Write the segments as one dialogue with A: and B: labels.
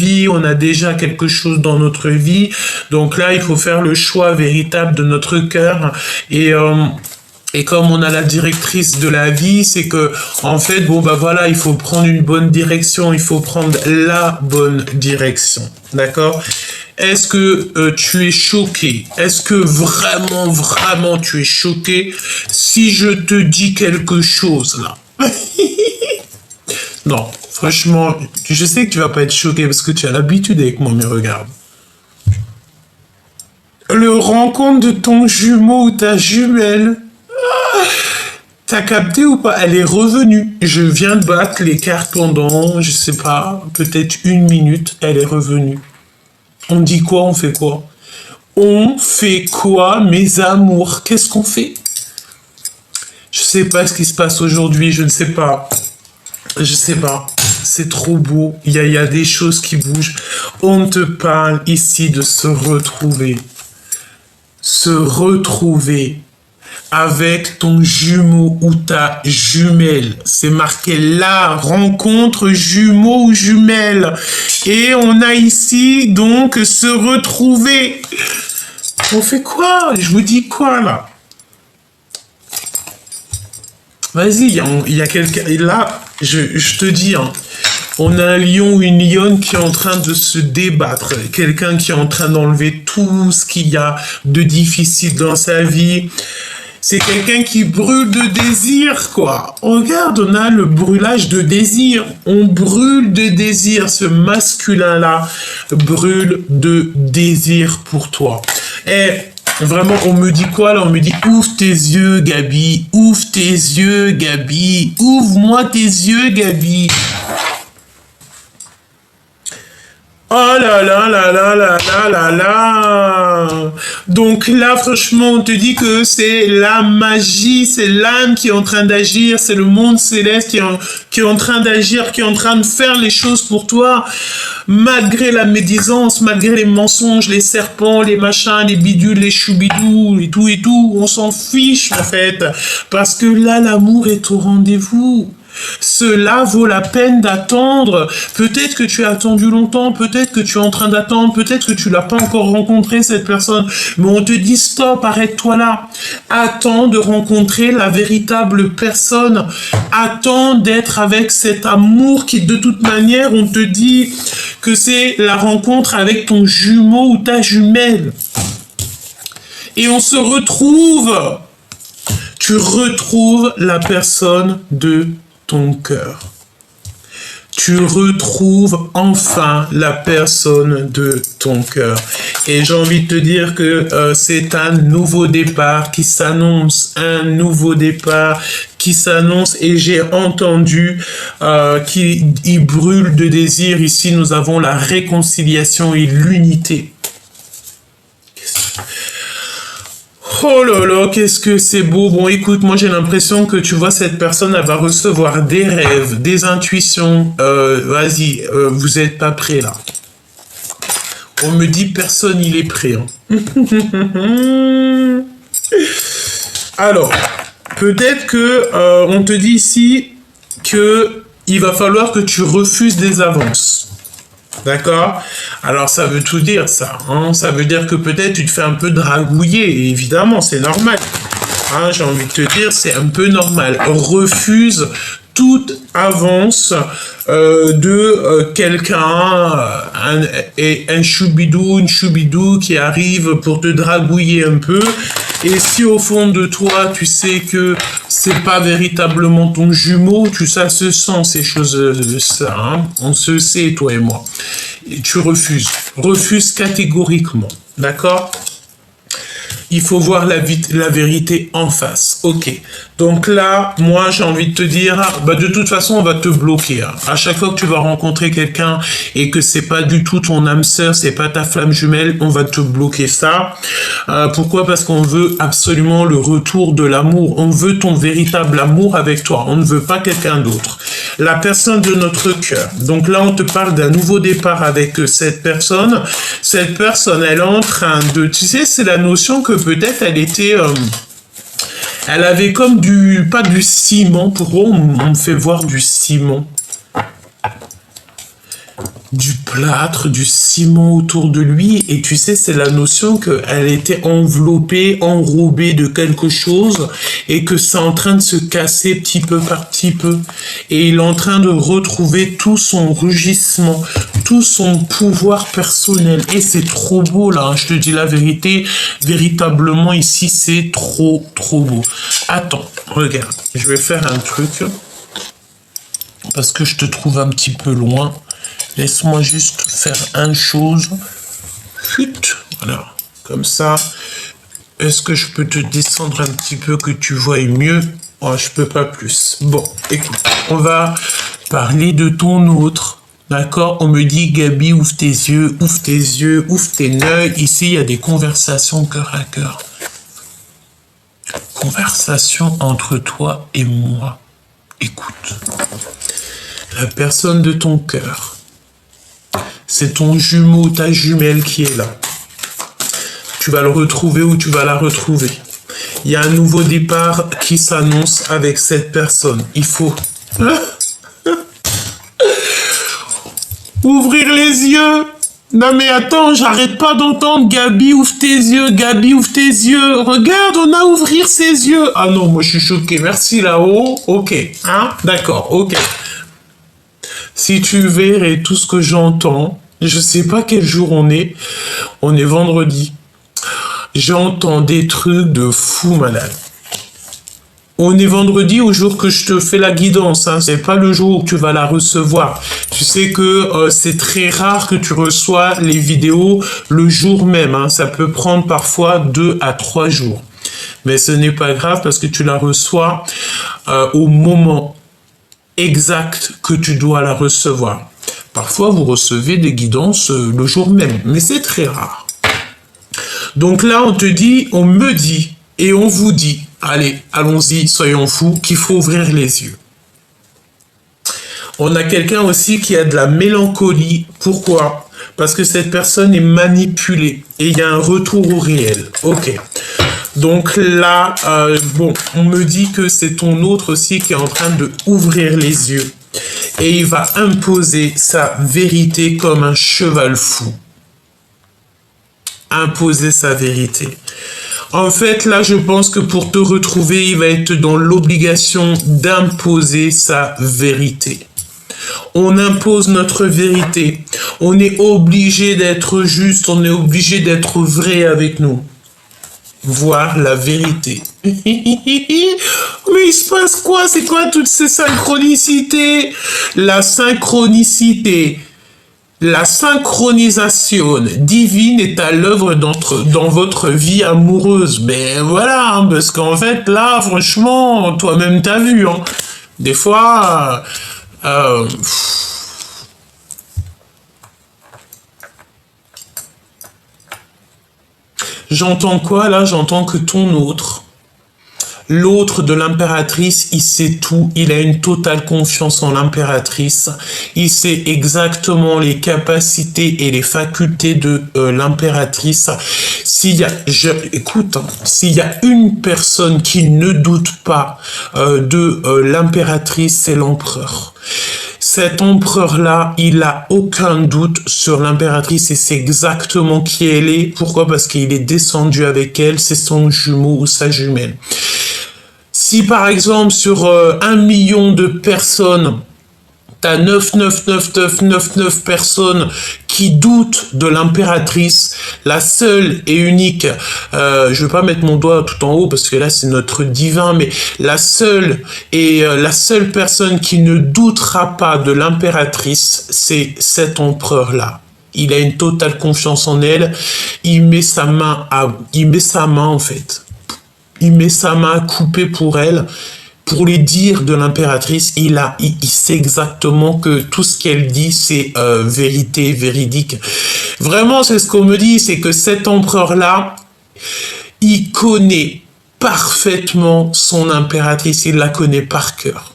A: vie, on a déjà quelque chose dans notre vie. Donc là, il faut faire le choix véritable de notre cœur. Et comme on a la directrice de la vie, c'est que, en fait, bon, bah voilà, il faut prendre une bonne direction, il faut prendre la bonne direction. D'accord? Est-ce que tu es choqué? Est-ce que vraiment, vraiment tu es choqué si je te dis quelque chose là? Non, franchement, je sais que tu vas pas être choqué parce que tu as l'habitude avec moi, mais regarde. Le rencontre de ton jumeau ou ta jumelle. T'as capté ou pas? Elle est revenue. Je viens de battre les cartes pendant, je sais pas, peut-être 1 minute. Elle est revenue. On dit quoi? On fait quoi? On fait quoi, mes amours? Qu'est-ce qu'on fait? Je sais pas ce qui se passe aujourd'hui. Je ne sais pas. Je sais pas. C'est trop beau. Il y a des choses qui bougent. On te parle ici de se retrouver. Se retrouver avec ton jumeau ou ta jumelle. C'est marqué là, rencontre jumeau ou jumelle. Et on a ici donc se retrouver. On fait quoi? Je vous dis quoi là? Vas-y, il y a quelqu'un. Et là, je te dis, hein, on a un lion ou une lionne qui est en train de se débattre. Quelqu'un qui est en train d'enlever tout ce qu'il y a de difficile dans sa vie. C'est quelqu'un qui brûle de désir, quoi. Regarde, on a le brûlage de désir. On brûle de désir. Ce masculin-là brûle de désir pour toi. Et vraiment, on me dit quoi là? On me dit, ouvre tes yeux, Gabi. Ouvre tes yeux, Gabi. Ouvre-moi tes yeux, Gabi. Oh là là là là là là là là. Donc là, franchement, on te dit que c'est la magie, c'est l'âme qui est en train d'agir, c'est le monde céleste qui est en train d'agir, qui est en train de faire les choses pour toi. Malgré la médisance, malgré les mensonges, les serpents, les machins, les bidules, les choubidous, et tout, on s'en fiche en fait. Parce que là, l'amour est au rendez-vous. Cela vaut la peine d'attendre. Peut-être que tu as attendu longtemps, peut-être que tu es en train d'attendre, peut-être que tu l'as pas encore rencontré cette personne, mais on te dit stop, arrête-toi là. Attends de rencontrer la véritable personne. Attends d'être avec cet amour qui, de toute manière, on te dit que c'est la rencontre avec ton jumeau ou ta jumelle. Et on se retrouve. Tu retrouves la personne de ton cœur. Tu retrouves enfin la personne de ton cœur. Et j'ai envie de te dire que c'est un nouveau départ qui s'annonce, un nouveau départ qui s'annonce, et j'ai entendu qu'il brûle de désir. Ici, nous avons la réconciliation et l'unité. Oh là là, qu'est-ce que c'est beau. Bon, écoute, moi j'ai l'impression que tu vois, cette personne, elle va recevoir des rêves, des intuitions. Vas-y, vous êtes pas prêts là. On me dit personne, il est prêt. Hein. Alors, peut-être que on te dit ici que il va falloir que tu refuses des avances. D'accord? Alors ça veut tout dire ça, hein? Ça veut dire que peut-être tu te fais un peu dragouiller, et évidemment c'est normal. Hein, j'ai envie de te dire, c'est un peu normal. Refuse toute avance de quelqu'un, un choubidou, une choubidou qui arrive pour te dragouiller un peu. Et si au fond de toi, tu sais que c'est pas véritablement ton jumeau, ça se sent ces choses-là, hein? On se sait, toi et moi. Et tu refuses. Refuse catégoriquement. D'accord? Il faut voir la vérité en face. Ok. Donc là, moi, j'ai envie de te dire, bah, de toute façon, on va te bloquer. Hein. À chaque fois que tu vas rencontrer quelqu'un et que c'est pas du tout ton âme sœur, c'est pas ta flamme jumelle, on va te bloquer ça. Pourquoi? Parce qu'on veut absolument le retour de l'amour. On veut ton véritable amour avec toi. On ne veut pas quelqu'un d'autre. La personne de notre cœur. Donc là, on te parle d'un nouveau départ avec cette personne. Cette personne, elle est en train de... Tu sais, c'est la notion que peut-être elle était... elle avait comme du... Pas du ciment. Pourquoi on me fait voir du ciment? du plâtre, du ciment autour de lui, et tu sais, c'est la notion qu'elle était enveloppée, enrobée de quelque chose, et que c'est en train de se casser petit peu par petit peu, et il est en train de retrouver tout son rugissement, tout son pouvoir personnel, et c'est trop beau là, hein, je te dis la vérité, véritablement ici, c'est trop beau. Attends, regarde, je vais faire un truc, parce que je te trouve un petit peu loin. Laisse-moi juste faire une chose. Chut, voilà, comme ça. Est-ce que je peux te descendre un petit peu que tu vois mieux? Oh, je peux pas plus. Bon, écoute, on va parler de ton autre. D'accord? On me dit, Gabi, ouvre tes yeux, ouvre tes yeux, ouvre tes yeux. Ici, il y a des conversations cœur à cœur. Conversation entre toi et moi. Écoute, la personne de ton cœur, c'est ton jumeau, ta jumelle qui est là. Tu vas le retrouver ou tu vas la retrouver. Il y a un nouveau départ qui s'annonce avec cette personne. Il faut ouvrir les yeux. Non mais attends, j'arrête pas d'entendre Gabi, ouvre tes yeux, Gabi, ouvre tes yeux. Regarde, on a ouvrir ses yeux. Ah non, moi je suis choqué. Merci là-haut. Ok, hein, d'accord, ok. Si tu verrais tout ce que j'entends, je sais pas quel jour on est vendredi. J'entends des trucs de fou malade. On est vendredi au jour que je te fais la guidance, hein. C'est pas le jour où tu vas la recevoir. Tu sais que c'est très rare que tu reçois les vidéos le jour même, hein. Ça peut prendre parfois 2 à 3 jours. Mais ce n'est pas grave parce que tu la reçois au moment exact que tu dois la recevoir. Parfois, vous recevez des guidances le jour même, mais c'est très rare. Donc là, on te dit, on me dit, et on vous dit, allez, allons-y, soyons fous, qu'il faut ouvrir les yeux. On a quelqu'un aussi qui a de la mélancolie. Pourquoi? Parce que cette personne est manipulée, et il y a un retour au réel. Ok. Donc là, bon, on me dit que c'est ton autre aussi qui est en train de ouvrir les yeux. Et il va imposer sa vérité comme un cheval fou. Imposer sa vérité. En fait, là, je pense que pour te retrouver, il va être dans l'obligation d'imposer sa vérité. On impose notre vérité. On est obligé d'être juste, on est obligé d'être vrai avec nous. Voir la vérité. Mais il se passe quoi? C'est quoi toutes ces synchronicités? La synchronicité, la synchronisation divine est à l'œuvre dans votre vie amoureuse. Ben voilà, hein, parce qu'en fait, là, franchement, toi-même t'as vu. Hein. Des fois... J'entends quoi là? J'entends que ton autre, l'autre de l'impératrice, il sait tout, il a une totale confiance en l'impératrice, il sait exactement les capacités et les facultés de l'impératrice. Écoute, hein, s'il y a une personne qui ne doute pas de l'impératrice, c'est l'empereur. Cet empereur-là, il n'a aucun doute sur l'impératrice et c'est exactement qui elle est. Pourquoi? Parce qu'il est descendu avec elle, c'est son jumeau ou sa jumelle. Si par exemple sur 1 million de personnes, t'as 99999 personnes qui doutent de l'impératrice, la seule et unique, je vais pas mettre mon doigt tout en haut parce que là c'est notre divin, mais la seule personne qui ne doutera pas de l'impératrice, c'est cet empereur-là. Il a une totale confiance en elle, il met sa main en fait. Il met sa main à couper pour elle, pour les dires de l'impératrice. Il sait exactement que tout ce qu'elle dit, c'est vérité, véridique. Vraiment, c'est ce qu'on me dit, c'est que cet empereur-là, il connaît parfaitement son impératrice, il la connaît par cœur.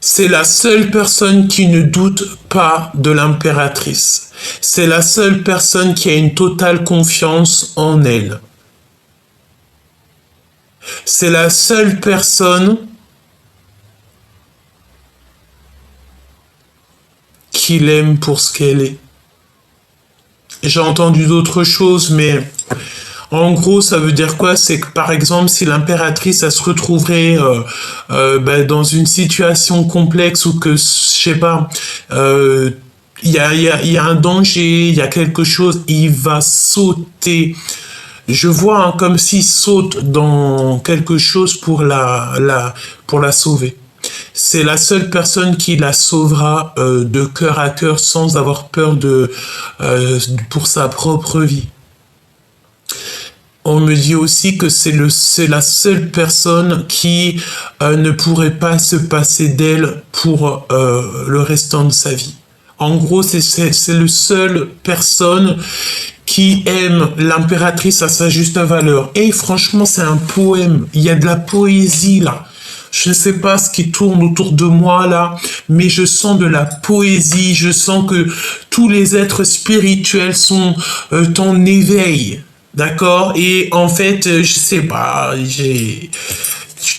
A: C'est la seule personne qui ne doute pas de l'impératrice. C'est la seule personne qui a une totale confiance en elle. C'est la seule personne qu'il aime pour ce qu'elle est. J'ai entendu d'autres choses, mais en gros, ça veut dire quoi? C'est que par exemple, si l'impératrice, elle se retrouverait dans une situation complexe ou que, je sais pas, il y a un danger, il y a quelque chose, il va sauter. Je vois hein, comme s'il saute dans quelque chose pour pour la sauver. C'est la seule personne qui la sauvera de cœur à cœur sans avoir peur pour sa propre vie. On me dit aussi que c'est la seule personne qui ne pourrait pas se passer d'elle pour le restant de sa vie. En gros, c'est le seul personne qui aime l'impératrice à sa juste valeur. Et franchement, c'est un poème. Il y a de la poésie là. Je ne sais pas ce qui tourne autour de moi là, mais je sens de la poésie. Je sens que tous les êtres spirituels sont en éveil. D'accord? Et en fait, je sais pas,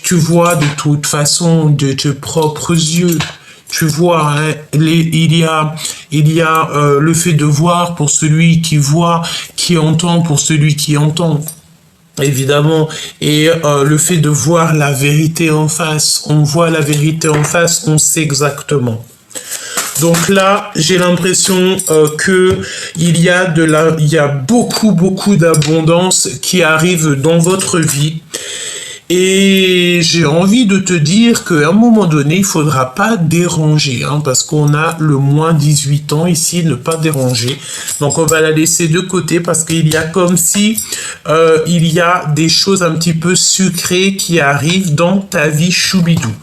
A: tu vois de toute façon de tes propres yeux. Tu vois, hein, il y a le fait de voir pour celui qui voit, qui entend pour celui qui entend. Évidemment, et le fait de voir la vérité en face, on voit la vérité en face, on sait exactement. Donc là, j'ai l'impression que il y a beaucoup d'abondance qui arrive dans votre vie. Et j'ai envie de te dire qu'à un moment donné, il faudra pas déranger, hein, parce qu'on a le moins 18 ans ici, ne pas déranger. Donc on va la laisser de côté parce qu'il y a comme si il y a des choses un petit peu sucrées qui arrivent dans ta vie choubidou.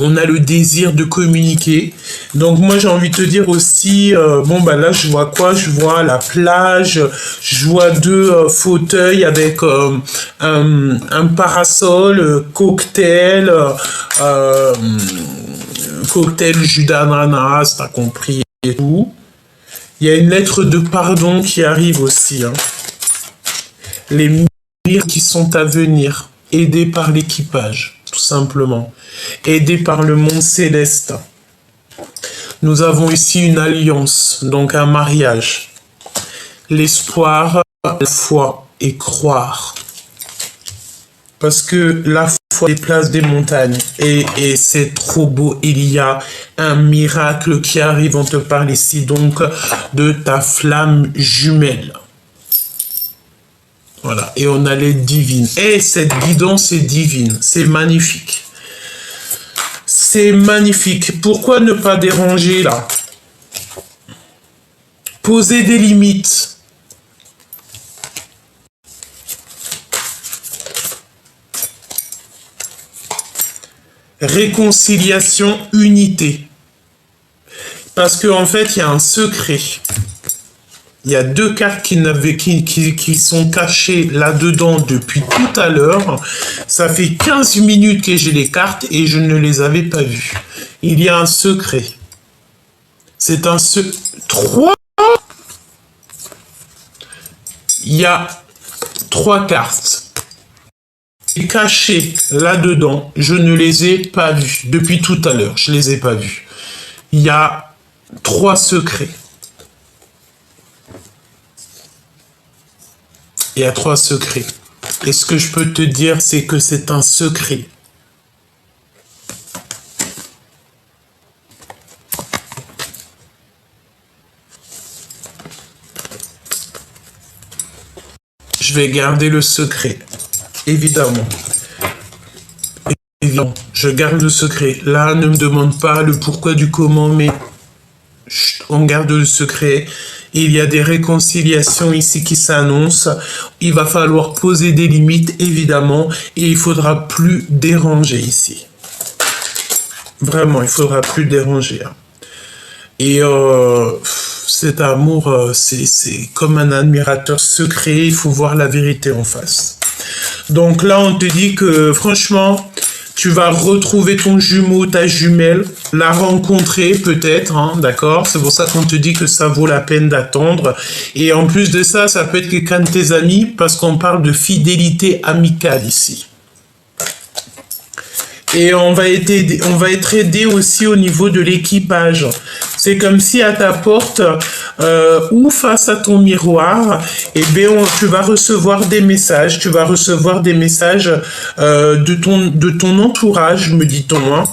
A: On a le désir de communiquer. Donc moi j'ai envie de te dire aussi, là je vois quoi? Je vois la plage, je vois deux fauteuils avec un parasol, cocktail jus d'ananas, t'as compris et tout. Il y a une lettre de pardon qui arrive aussi. Hein. Les miracles qui sont à venir, aidés par l'équipage, tout simplement. Aidés par le monde céleste. Nous avons ici une alliance, donc un mariage. L'espoir, la foi et croire. Parce que la foi déplace des montagnes. Et c'est trop beau. Il y a un miracle qui arrive. On te parle ici donc de ta flamme jumelle. Voilà. Et on a l'aide divine. Et cette guidance est divine. C'est magnifique. C'est magnifique. Pourquoi ne pas déranger là? Poser des limites. Réconciliation, unité. Parce qu'en fait, il y a un secret. Il y a deux cartes qui sont cachées là-dedans depuis tout à l'heure. Ça fait 15 minutes que j'ai les cartes et je ne les avais pas vues. Il y a un secret. C'est un secret. 3. Il y a 3 cartes. Cachées là-dedans. Je ne les ai pas vues. Depuis tout à l'heure, je ne les ai pas vues. Il y a 3 secrets. Il y a 3 secrets. Et ce que je peux te dire, c'est que c'est un secret. Je vais garder le secret. Évidemment. Évidemment. Je garde le secret. Là, ne me demande pas le pourquoi du comment, mais on garde le secret. Il y a des réconciliations ici qui s'annoncent. Il va falloir poser des limites, évidemment, et il faudra plus déranger ici. Vraiment, il faudra plus déranger. Et cet amour, c'est comme un admirateur secret. Il faut voir la vérité en face. Donc là, on te dit que, franchement, tu vas retrouver ton jumeau, ta jumelle, la rencontrer peut-être, hein, d'accord? C'est pour ça qu'on te dit que ça vaut la peine d'attendre. Et en plus de ça, ça peut être quelqu'un de tes amis, parce qu'on parle de fidélité amicale ici. Et on va être aidé aussi au niveau de l'équipage. C'est comme si à ta porte ou face à ton miroir, eh bien, tu vas recevoir des messages. Tu vas recevoir des messages de ton entourage, me dit-on. Hein.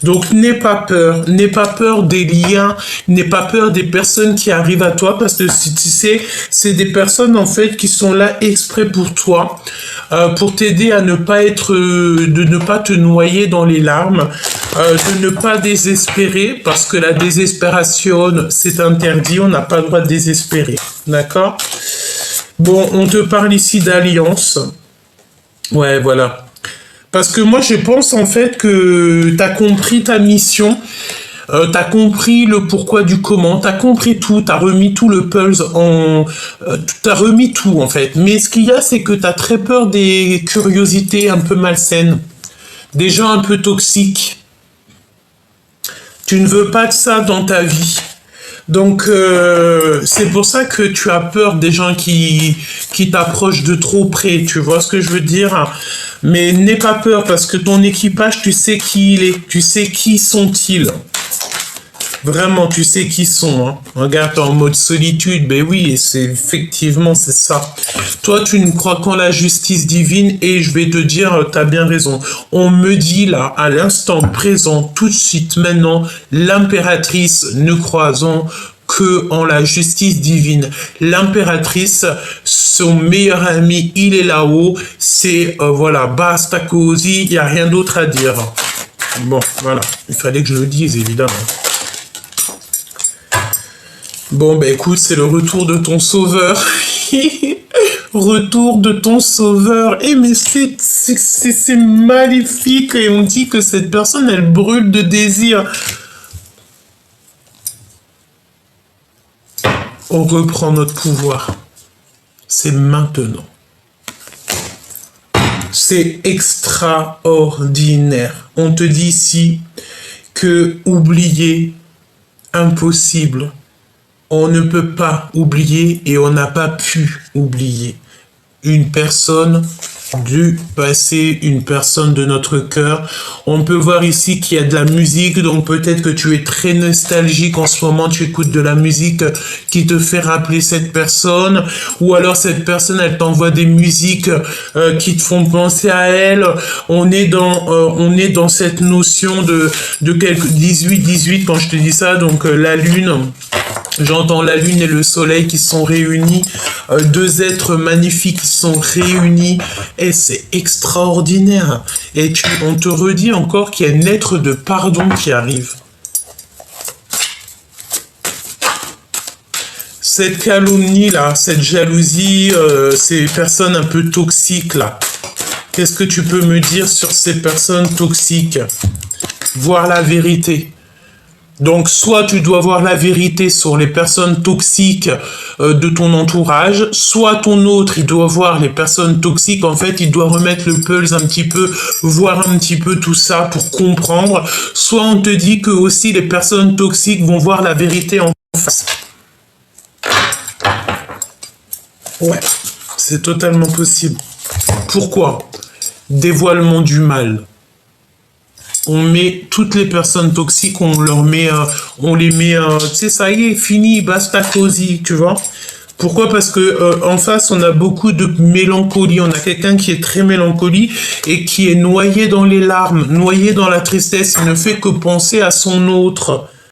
A: Donc n'aie pas peur des liens, n'aie pas peur des personnes qui arrivent à toi parce que si tu sais, c'est des personnes en fait qui sont là exprès pour toi, pour t'aider à ne pas de ne pas te noyer dans les larmes, de ne pas désespérer parce que la désespération c'est interdit, on n'a pas le droit de désespérer, d'accord? Bon, on te parle ici d'alliance, ouais voilà. Parce que moi, je pense en fait que tu as compris ta mission, tu as compris le pourquoi du comment, tu as compris tout, tu as remis tout le puzzle tu as remis tout en fait. Mais ce qu'il y a, c'est que tu as très peur des curiosités un peu malsaines, des gens un peu toxiques. Tu ne veux pas de ça dans ta vie. Donc, c'est pour ça que tu as peur des gens qui t'approchent de trop près, tu vois ce que je veux dire? Mais n'aie pas peur parce que ton équipage, tu sais qui il est, tu sais qui sont-ils. Vraiment, tu sais qui sont. Hein. Regarde, t'es en mode solitude, ben oui, et c'est effectivement, c'est ça. Toi, tu ne crois qu'en la justice divine et je vais te dire, t'as bien raison. On me dit là, à l'instant présent, tout de suite, maintenant, l'impératrice, ne croisons que en la justice divine. L'impératrice, son meilleur ami, il est là-haut. C'est, voilà, basta così, il n'y a rien d'autre à dire. Bon, voilà, il fallait que je le dise, évidemment. Bon, ben écoute, c'est le retour de ton sauveur. Retour de ton sauveur. Eh, mais c'est maléfique. Et on dit que cette personne, elle brûle de désir. On reprend notre pouvoir. C'est maintenant. C'est extraordinaire. On te dit ici que oublier, impossible. On ne peut pas oublier et on n'a pas pu oublier une personne du passé, une personne de notre cœur. On peut voir ici qu'il y a de la musique, donc peut-être que tu es très nostalgique en ce moment, tu écoutes de la musique qui te fait rappeler cette personne, ou alors cette personne, elle t'envoie des musiques qui te font penser à elle. On est dans cette notion de quelque 18 quand je te dis ça, donc la lune. J'entends la lune et le soleil qui sont réunis, deux êtres magnifiques qui sont réunis, et c'est extraordinaire. Et on te redit encore qu'il y a une lettre de pardon qui arrive. Cette calomnie là, cette jalousie, ces personnes un peu toxiques là. Qu'est-ce que tu peux me dire sur ces personnes toxiques? Voir la vérité. Donc, soit tu dois voir la vérité sur les personnes toxiques de ton entourage, soit ton autre, il doit voir les personnes toxiques. En fait, il doit remettre le pulse un petit peu, voir un petit peu tout ça pour comprendre. Soit on te dit que aussi les personnes toxiques vont voir la vérité en face. Ouais, c'est totalement possible. Pourquoi? Dévoilement du mal. On met toutes les personnes toxiques, on les met, tu sais, ça y est, fini, basta così, tu vois. Pourquoi? Parce que en face, on a beaucoup de mélancolie. On a quelqu'un qui est très mélancolique et qui est noyé dans les larmes, noyé dans la tristesse. Il ne fait que penser à son autre.